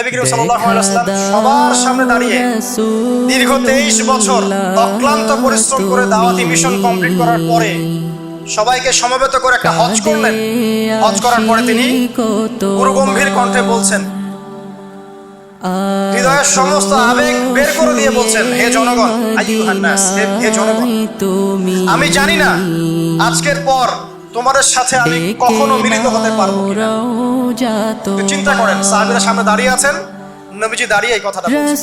নবী করিম সাল্লাল্লাহু আলাইহি ওয়াসাল্লাম সবার সামনে দাঁড়িয়ে দীর্ঘ 23 বছর অক্লান্ত পরিশ্রম করে দাওয়াতি মিশন কমপ্লিট করার পরে সবাইকে সমবেত করে একটা হজ করলেন। হজ করার পরে তিনি গুরুগম্ভীর কণ্ঠে বলছেন, হৃদয়ের সমস্ত আবেগ বের করে দিয়ে বলছেন, হে জনগণ, আইয়ুহান নাস, হে জনগণ, আমি জানি না আজকের পর তোমাদের সাথে আমি কখনো মিলিত হতে পারবো কিনা। চিন্তা করেন, সাহাবীরা সামনে দাঁড়িয়ে আছেন, নবীজি দাঁড়িয়ে এই কথাটা বলছেন,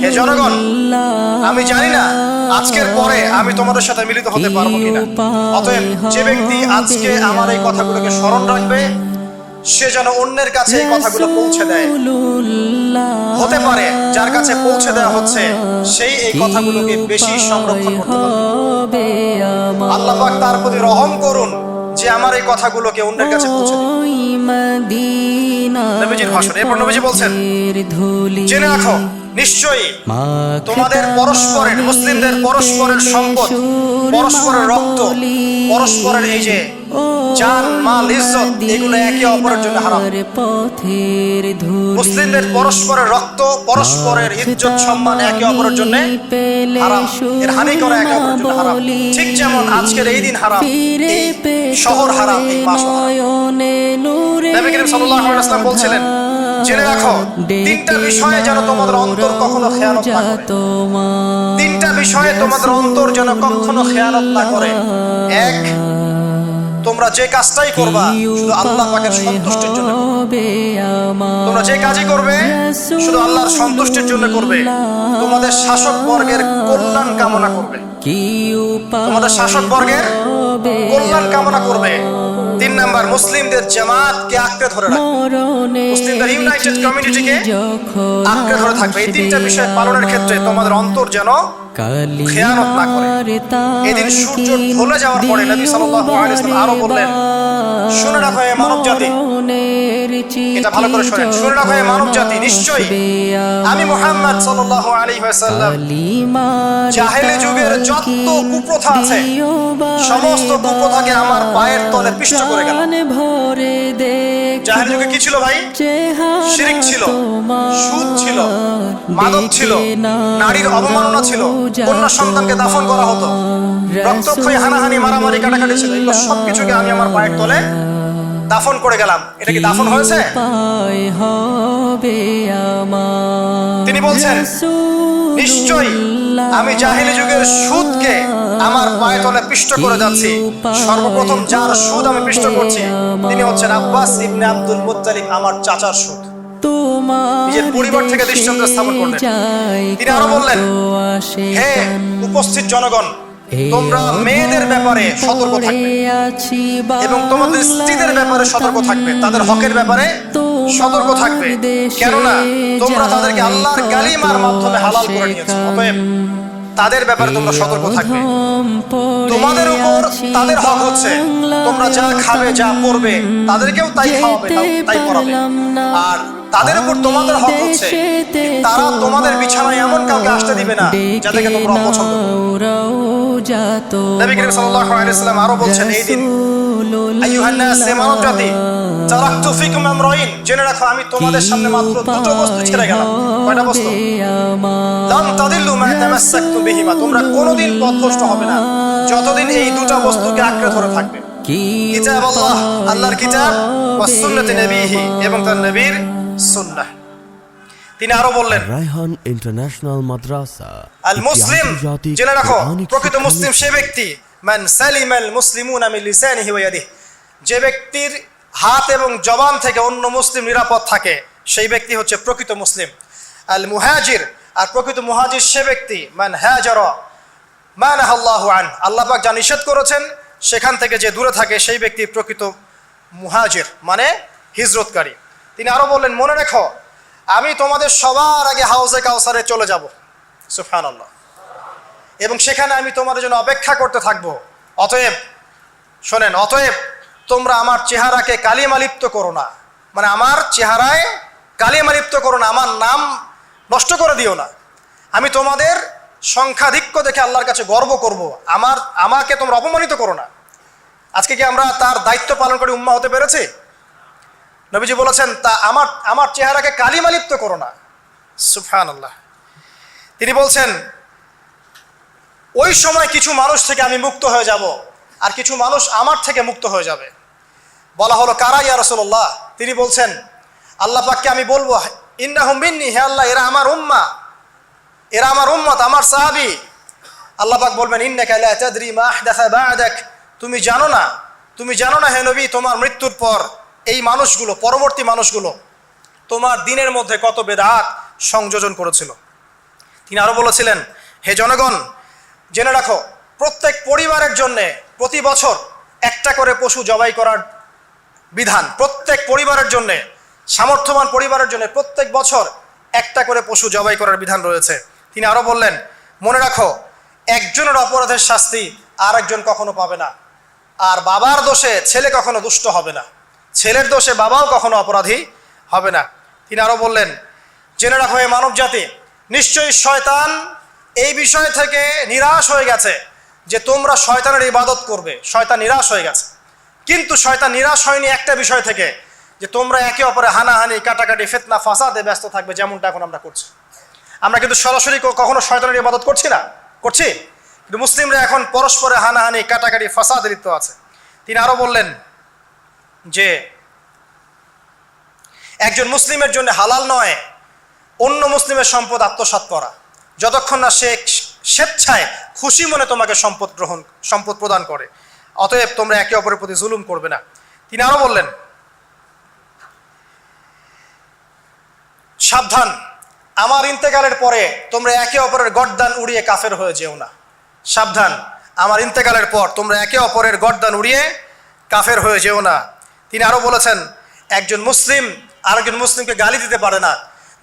হে জনগণ, আমি জানি না আজকের পরে আমি তোমাদের সাথে মিলিত হতে পারবো কিনা। অতএব যে ব্যক্তি আজকে আমার এই কথাগুলোকে স্মরণ রাখবে সে যেন অন্যের কাছে এই কথাগুলো পৌঁছে দেয়। হতে পারে যার কাছে পৌঁছে দেওয়া হচ্ছে সেই এই কথাগুলোকে বেশি সংরক্ষণ করতে পারবে। আল্লাহ পাক তার প্রতি রহম করুন যে আমার এই কথাগুলোকে অন্যের কাছে পৌঁছে দিন। নবীজির ভাষণ, এরপর নবীজি বলছেন, জেনে রাখো নিশ্চয়ই তোমাদের পরস্পরের, মুসলিমদের পরস্পরের সম্পদ, পরস্পরের রক্ত, পরস্পরের এই যে জান মাল ইজ্জত, এগুলো একে অপরের জন্য হারাম। মুসলিমদের পরস্পরের রক্ত, পরস্পরের ইজ্জত সম্মান একে অপরের জন্য হারাম। এর হানি করা একে অপরের জন্য হারাম। ঠিক যেমন আজকের এই দিন হারাম, এই শহর হারাম, এই মাস হারাম। নবী করিম সাল্লাল্লাহু আলাইহি ওয়াসাল্লাম বলছিলেন, জেনে রাখো তিনটা বিষয়ে যেন তোমাদের অন্তর কখনো খেয়ানত না করে। তিনটা বিষয়ে তোমাদের অন্তর যেন কখনো খেয়ানত না করে। এক, তোমরা যে কাজটাই করবা শুধু আল্লাহ পাকের সন্তুষ্টির জন্য করবে। তোমরা যে কাজই করবে শুধু আল্লাহর সন্তুষ্টির জন্য করবে। তোমাদের শাসক বর্গের কল্যাণ কামনা করবে। তোমাদের শাসক বর্গের কল্যাণ কামনা করবে। 3 নাম্বার, মুসলিমদের জামাতকে আঁকড়ে ধরে রাখবে। মুসলিমদের ইউনাইটেড কমিউনিটিকে আঁকড়ে ধরে থাকবে। এই তিনটা বিষয় পালনের ক্ষেত্রে তোমাদের অন্তর যেন খেয়ানত না করে। এদিন সূর্য ঢলে যাওয়ার পরে নবী সাল্লাল্লাহু আলাইহি ওয়াসাল্লাম আরো বললেন, শুনে রাখো হে মানব জাতি, এটা ভালো করে শুনেন, শুনে রাখো হে মানব জাতি, নিশ্চয়ই আমি মুহাম্মদ সাল্লাল্লাহু আলাইহি ওয়াসাল্লাম জাহেলি যুগের যত কুপ্রথা আছে সমস্ত কুপ্রথাকে আমার পায়ের তলে পিষ্ট করে গেলাম। জাহেলি যুগে কি ছিল ভাই? শিরক ছিল, সুদ ছিল, মাদক ছিল, নারীর অবমাননা ছিল, কন্যা সন্তানকে দাফন করা হতো, রক্তক্ষয়ী হানাহানি মারামারি কাটাকাটি ছিল। এগুলো সবকিছুকে আমি আমার পায়ের তলে দাফন করে গেলাম। এটা কি দাফন হয়েছে? তিনি বলছেন, নিশ্চয়ই আমি জাহেলি যুগের সুদকে আমার পায়ের তলে পিষ্ট করে যাচ্ছি। সর্বপ্রথম যার সুদ আমি পিষ্ট করছি তিনি হচ্ছেন আব্বাস ইবনে আব্দুল মুত্তালিব, আমার চাচার সুদ। নিজের পরিবার থেকে দৃষ্টান্ত স্থাপন করলেন। তিনি আরো বললেন, হে উপস্থিত জনগণ, তোমরা মেয়েদের ব্যাপারে সতর্ক থাকবে এবং তোমাদের স্ত্রীদের ব্যাপারে সতর্ক থাকবে, তাদের হকের ব্যাপারে সতর্ক থাকবে, কেননা তোমরা তাদেরকে আল্লাহর কালিমার মাধ্যমে হালাল করে নিয়েছো। অতএব তাদের ব্যাপারে তোমরা সতর্ক থাকবে। তোমাদের উপর তাদের হক হচ্ছে তোমরা যা খাবে, যা পরবে, তাদেরকেও তাই খাওয়াবে, তাই পরাবে। আর তাদের উপর তোমাদের হক হচ্ছে তারা তোমাদের বিছানায় এমন কাউকে আসতে দিবে না যাদেরকে তোমরা অপছন্দ করো। নবী করিম সাল্লাল্লাহু আলাইহি ওয়াসাল্লাম আরো বলছেন, এই দিন আইয়ুহান নাস, হে মানব জাতি, তারাকতু ফিকুম আমরাইন, জেনে রাখো আমি তোমাদের সামনে মাত্র দুটো বস্তু ছেড়ে গেলাম। কয়টা বস্তু? লান তাদিল্লু মা তামাসসাকতু বিহিমা, তোমরা কোনোদিন পথভ্রষ্ট হবে না যতদিন এই দুটো বস্তুকে আঁকড়ে ধরে থাকবে। কিতাব আল্লাহ, আল্লাহর কিতাব, ওয়া সুন্নাতে নবীহি, এবং তার নবীর সুন্নাহ। তিনি আরো বললেন, রায়হান ইন্টারন্যাশনাল মাদ্রাসা আল মুসলিম, জেনে রাখো প্রকৃত মুসলিম সে ব্যক্তি মান সালিমাল মুসলিমুনা মিন লিসানিহি ওয়া ইয়াদিহি, যে ব্যক্তির হাত এবং জবান থেকে অন্য মুসলিম নিরাপদ থাকে সেই ব্যক্তি হচ্ছে প্রকৃত মুসলিম। আল মুহাজির, আর প্রকৃত মুহাজির সে ব্যক্তি মান হাজারা মা নাহাল্লাহু আন, আল্লাহ পাক যা নিষেধ করেছেন সেখান থেকে যে দূরে থাকে সেই ব্যক্তি প্রকৃত মুহাজির, মানে হিজরতকারী। তিনি আরো বললেন, মনে রেখো আমি তোমাদের সবার আগে হাউজে কাউসারে চলে যাব, সুবহানাল্লাহ, এবং সেখানে আমি তোমাদের জন্য অপেক্ষা করতে থাকবো। অতএব শোনেন, অতএব তোমরা আমার চেহারাকে কালিমালিপ্ত করো না, মানে আমার চেহারায় কালিমালিপ্ত করো না, আমার নাম নষ্ট করে দিও না। আমি তোমাদের সংখ্যাধিক্য দেখে আল্লাহর কাছে গর্ব করব, আমাকে তোমরা অপমানিত করো না। আজকে কি আমরা তার দায়িত্ব পালন করে উম্মাহ হতে পেরেছি? নবীজি বলেছেন তা আমার চেহারাকে কালিমা লিপ্ত করো না। সুবহানাল্লাহ। তিনি বলছেন ওই সময় কিছু মানুষ থেকে আমি মুক্ত হয়ে যাব, আর কিছু মানুষ আমার থেকে মুক্ত হয়ে যাবে। বলা হলো কারা ইয়া রাসূলুল্লাহ? তিনি বলছেন আল্লাহ পাককে আমি বলবো ইন্নাহুম মিন্নি, হে আল্লাহ এরা আমার উম্মাহ, এরা আমার উম্মত, আমার সাহাবী। আল্লাহ পাক বলবেন ইন্নাকা লা তাদরি মা আহদাসা বা'দাক, তুমি জানো না হে নবী, তোমার মৃত্যুর পর এই মানুষগুলো, পরবর্তী মানুষগুলো তোমার দিনের মধ্যে কত বেদাত সংযোজন করেছিল। তিনি আরো বলেছিলেন হে জনগণ, জেনে রাখো প্রত্যেক পরিবারের জন্যে প্রতি বছর একটা করে পশু জবাই করার বিধান, প্রত্যেক পরিবারের জন্যে, সামর্থ্যবান পরিবারের জন্য প্রত্যেক বছর একটা করে পশু জবাই করার বিধান রয়েছে। তিনি আরো বললেন মনে রাখো একজনের অপরাধের শাস্তি আর একজন কখনো পাবে না, আর বাবার দোষে ছেলে কখনো দুষ্ট হবে না, ছেলের দোষে বাবাও কখনো অপরাধী হবে না। তিনি আরো বললেন জেনে রাখো হে মানব জাতি, নিশ্চয়ই শয়তান এই বিষয় থেকে নিরাশ হয়ে গেছে যে তোমরা শয়তানের ইবাদত করবে। শয়তান নিরাশ হয়ে গেছে, কিন্তু শয়তান নিরাশ হয়নি একটা বিষয় থেকে, যে তোমরা একে অপরে হানাহানি, কাটাকাটি, ফিতনা, ফাসাদে ব্যস্ত থাকবে, যেমনটা এখন আমরা করছি। আমরা কিন্তু সরাসরি কখনো শয়তানের ইবাদত করছি না, করছি, কিন্তু মুসলিমরা এখন পরস্পরে হানাহানি, কাটাকাটি, ফাসাদে লিপ্ত আছে। তিনি আরো বললেন যে একজন মুসলিমের জন্য হালাল নয় অন্য মুসলিমের সম্পদ আত্মসাৎ করা, যতক্ষণ না সে স্বেচ্ছায় খুশি মনে তোমাকে সম্পদ প্রদান করে। অতএব তোমরা একে অপরের প্রতি জুলুম করবে না। তিনি আরো বললেন সাবধান, আমার ইন্তেকালের পরে তোমরা একে অপরের গর্দান উড়িয়ে কাফের হয়ে যেও না। সাবধান, আমার ইন্তেকালের পর তোমরা একে অপরের গর্দান উড়িয়ে কাফের হয়ে যেও না। তিনি আরো বলেছেন একজন মুসলিম আরেকজন মুসলিমকে গালি দিতে পারে না।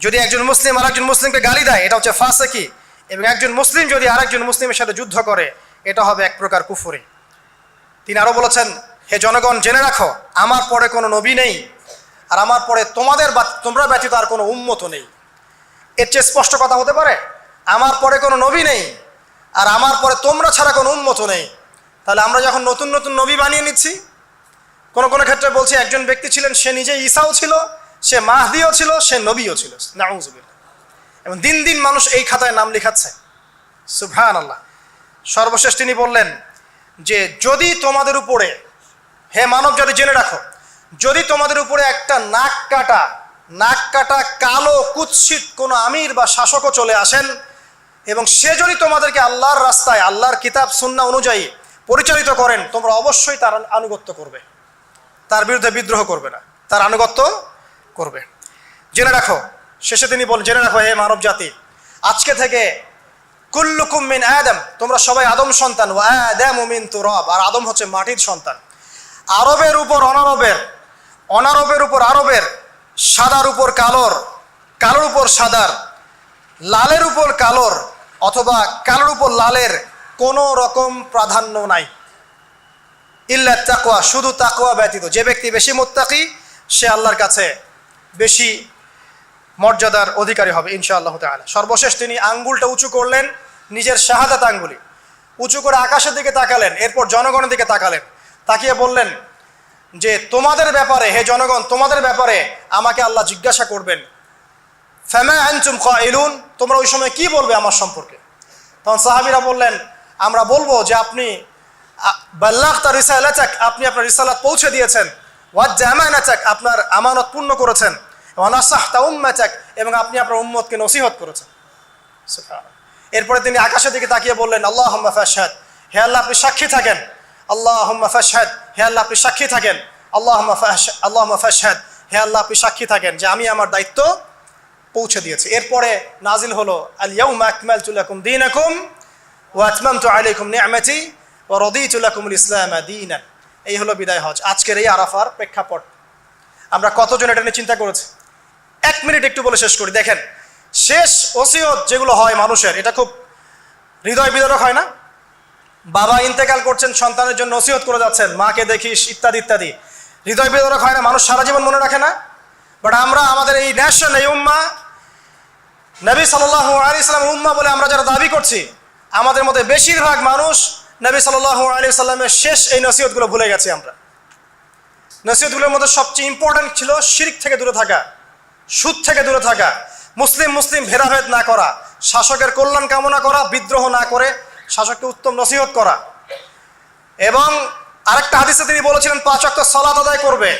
যদি একজন মুসলিম আরেকজন মুসলিমকে গালি দেয় এটা হচ্ছে ফাসিকি, এবং একজন মুসলিম যদি আরেকজন মুসলিমের সাথে যুদ্ধ করে এটা হবে এক প্রকার কুফরি। তিনি আরো বলেছেন হে জনগণ জেনে রাখো আমার পরে কোনো নবী নেই, আর আমার পরে তোমরা ব্যতীত আর কোনো উম্মত নেই। এর চেয়ে স্পষ্ট কথা হতে পারে? আমার পরে কোনো নবী নেই আর আমার পরে তোমরা ছাড়া কোনো উম্মত নেই। তাহলে আমরা যখন নতুন নতুন নবী বানিয়ে নিচ্ছি, কোনো কোনো ক্ষেত্রে বলছি একজন ব্যক্তি ছিলেন সে নিজে ঈসাও ছিল, সে মাহদিও ছিল, সে নবীও ছিল, নাউযুবিল্লাহ। এবং দিন দিন মানুষ এই খাতায় নাম লিখাচ্ছে। সুবহানাল্লাহ। সর্বশেষ তিনি বললেন যে যদি তোমাদের উপরে, হে মানব জাতি জেনে রাখো, যদি তোমাদের উপরে একটা নাক কাটা কালো কুৎসিত কোনো আমির বা শাসকও চলে আসেন এবং সে যদি তোমাদেরকে আল্লাহর রাস্তায়, আল্লাহর কিতাব সুন্নাহ অনুযায়ী পরিচালিত করেন, তোমরা অবশ্যই তার আনুগত্য করবে, তার বিরুদ্ধে বিদ্রোহ করবে না, তার আনুগত্য করবে। জেনে রাখো, শেষে তিনি বলেন জেনে রাখো হে মানব জাতি, আজকে থেকে কুল্লুকুম মিন আদম, তোমরা সবাই আদম সন্তান, ওয়া আদামু মিন তুরাব, আর আদম হচ্ছে মাটির সন্তান। আরবের উপর অনারবের, অনারবের উপর আরবের, সাদার উপর কালোর, কালোর উপর সাদার, লালের উপর কালোর অথবা কালোর উপর লালের কোনো রকম প্রাধান্য নাই। ইল্লা তাকওয়া, শুধু তাকওয়া ব্যতীত। যে ব্যক্তি বেশি মুত্তাকি সে আল্লাহর কাছে বেশি মর্যাদার অধিকারী হবে ইনশাআল্লাহ তাআলা। সর্বশেষ তিনি আঙ্গুলটা উঁচু করলেন, নিজের শাহাদাত আঙ্গুলি উঁচু করে আকাশের দিকে তাকালেন, এরপর জনগণের দিকে তাকালেন, তাকিয়ে বললেন যে তোমাদের ব্যাপারে, হে জনগণ তোমাদের ব্যাপারে আমাকে আল্লাহ জিজ্ঞাসা করবেন, ফামা আনতুম কাইলুন, তোমরা ওই সময় কি বলবে আমার সম্পর্কে? তখন সাহাবীরা বললেন আমরা বলবো যে আপনি বাল্লাগতা রিসালাতাক, আপনি আপনার রিসালাত পৌঁছে দিয়েছেন, ওয়াজ্জা আমানাতাক, আপনার আমানত পূর্ণ করেছেন, ওয়া নাসাহতা উম্মাতাক, এবং আপনি আপনার উম্মতকে নসিহত করেছেন। সুবহানাল্লাহ। এরপরে তিনি আকাশের দিকে তাকিয়ে বললেন আল্লাহুম্মা ফাশহাদ, হে আল্লাহ আপনি সাক্ষী থাকেন, আল্লাহুম্মা ফাশহাদ, হে আল্লাহ আপনি সাক্ষী থাকেন, আল্লাহুম্মা ফাশহাদ, হে আল্লাহ আপনি সাক্ষী থাকেন যে আমি আমার দায়িত্ব পৌঁছে দিয়েছি। এরপরে নাজিল হলো আল ইয়াউমা আকমালতু লাকুম দীনাকুম ওয়া আতমামতু আলাইকুম নি'মাতি ওয়া রাদিতু লাকুমুল ইসলামা দীনান। এই হলো বিদায় হজ, আজকের এই আরাফার প্রেক্ষাপট। আমরা কতজন এটা নিয়ে চিন্তা করেছি? 1 মিনিট একটু বলে শেষ করি। দেখেন, শেষ ওসিয়ত যেগুলো হয় মানুষের, এটা খুব হৃদয় বিদারক হয় না? বাবা ইন্তেকাল করছেন, সন্তানের জন্য ওসিয়ত করে যাচ্ছেন, মাকে দেখিস ইত্যাদি ইত্যাদি, হৃদয় বিদারক হয় না? মানুষ সারা জীবন মনে রাখে না? বাট আমরা আমাদের এই ন্যাশন, এই উম্মাহ, নবী সাল্লাল্লাহু আলাইহি ওয়াসাল্লামের উম্মাহ বলে আমরা যারা দাবি করছি, আমাদের মধ্যে বেশিরভাগ মানুষ নবী সাল্লাল্লাহু আলাইহি ওয়াসাল্লামের শেষ এই নসিহতগুলো ভুলে গেছি আমরা। নসিহতগুলোর মধ্যে সবচেয়ে ইম্পর্টেন্ট ছিল শিরক থেকে দূরে থাকা, সুদ থেকে দূরে থাকা, মুসলিম ভেদাভেদ না করা, শাসকের কল্যাণ কামনা করা, বিদ্রোহ না করে শাসককে উত্তম নসিহত করা। এবং আরেকটা হাদিসে তিনি বলেছিলেন 5 ওয়াক্ত সালাত আদায় করবে,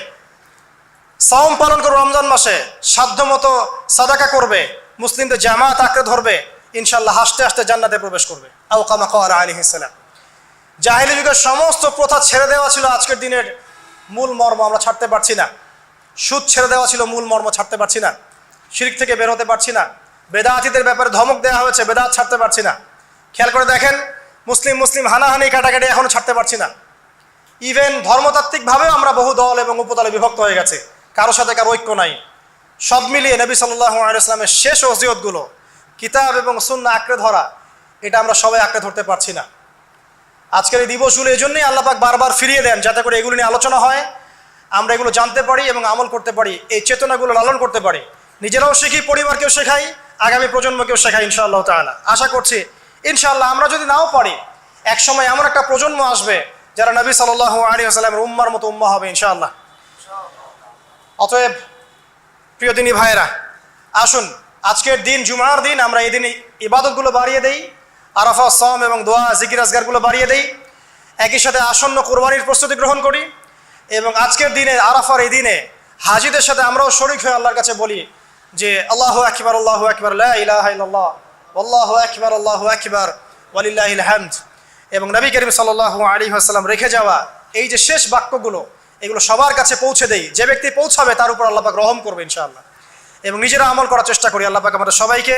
সাওম পালন করবে, রমজান মাসে সাধ্যমতো সাদাকা করবে, মুসলিমদের জামাত আঁকড়ে ধরবে, ইনশাআল্লাহ হাসতে হাসতে জান্নাতে প্রবেশ করবে। আও কামা ক্বালা আলাইহিস সালাম। জাহেলি যুগের সমস্ত প্রথা ছেড়ে দেওয়া ছিল আজকের দিনের মূল মর্ম, আমরা ছাড়তে পারছি না। সুদ ছেড়ে দেওয়া ছিল মূল মর্ম, ছাড়তে পারছি না। শিরক থেকে বের হতে পারছি না। বেদাতীদের ব্যাপারে ধমক দেওয়া হয়েছে, বেদাত ছাড়তে পারছি না। খেয়াল করে দেখেন, মুসলিম হানাহানি কাটাকাটি এখনো ছাড়তে পারছি না। ইভেন ধর্মতাত্ত্বিকভাবেও আমরা বহু দল এবং উপদলে বিভক্ত হয়ে গেছে, কারোর সাথে কারো ঐক্য নাই। সব মিলিয়ে নবী সাল্লাল্লাহু আলাইহি ওয়াসাল্লামের শেষ ওসিয়তগুলো, কিতাব এবং সুন্নাহ আঁকড়ে ধরা, এটা আমরা সবাই আঁকড়ে ধরতে পারছি না। আজকের এই দিবসগুলো এই জন্যই আল্লাহ পাক বারবার ফিরিয়ে দেন, যাতে করে এগুলো নিয়ে আলোচনা হয়, আমরা এগুলো জানতে পারি এবং আমল করতে পারি, এই চেতনাগুলো লালন করতে পারি, নিজেরাও শিখি, পরিবারকেও শেখাই, আগামী প্রজন্মকেও শেখাই ইনশাআল্লাহ তাআলা। আশা করছি ইনশাআল্লাহ আমরা যদি নাও পারি, একসময় এমন একটা প্রজন্ম আসবে যারা নবী সাল্লাল্লাহু আলাইহি ওয়াসাল্লামের উম্মার মতো উম্মাহ হবে ইনশাআল্লাহ। অতএব প্রিয় দিনী ভাইয়েরা, আসুন আজকের দিন জুমার দিন, আমরা এই দিনে ইবাদতগুলো বাড়িয়ে দেই, আরাফা, সাওম এবং দোয়া, জিকির আজগারগুলো বাড়িয়ে দেই, একই সাথে আসন্ন কোরবানির প্রস্তুতি গ্রহণ করি, এবং আজকের দিনে আরাফার এই দিনে হাজিদের সাথে আমরাও শরীক হয়ে আল্লাহর কাছে বলি যে আল্লাহু আকবার, লা ইলাহা ইল্লাল্লাহ, আল্লাহু আকবার ওয়ালিল্লাহিল হামদ। এবং নবী করিম সাল্লাল্লাহু আলাইহি ওয়াসাল্লাম রেখে যাওয়া এই যে শেষ বাক্যগুলো, এগুলো সবার কাছে পৌঁছে দেই। যে ব্যক্তি পৌঁছাবে তার উপর আল্লাহ পাক রহম করবে ইনশাআল্লাহ। এবং নিজেরা আমল করার চেষ্টা করি। আল্লাহ পাক আমাদের সবাইকে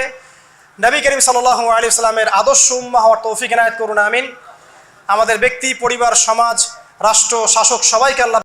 নবী করিম সাল্লাল্লাহু আলাইহি ওয়াসাল্লামের আদর্শ উম্মাহ হওয়ার তৌফিক এনায়েত করুন, আমিন। আমাদের ব্যক্তি, পরিবার, সমাজ, রাষ্ট্র, শাসক সবাইকে আল্লাহ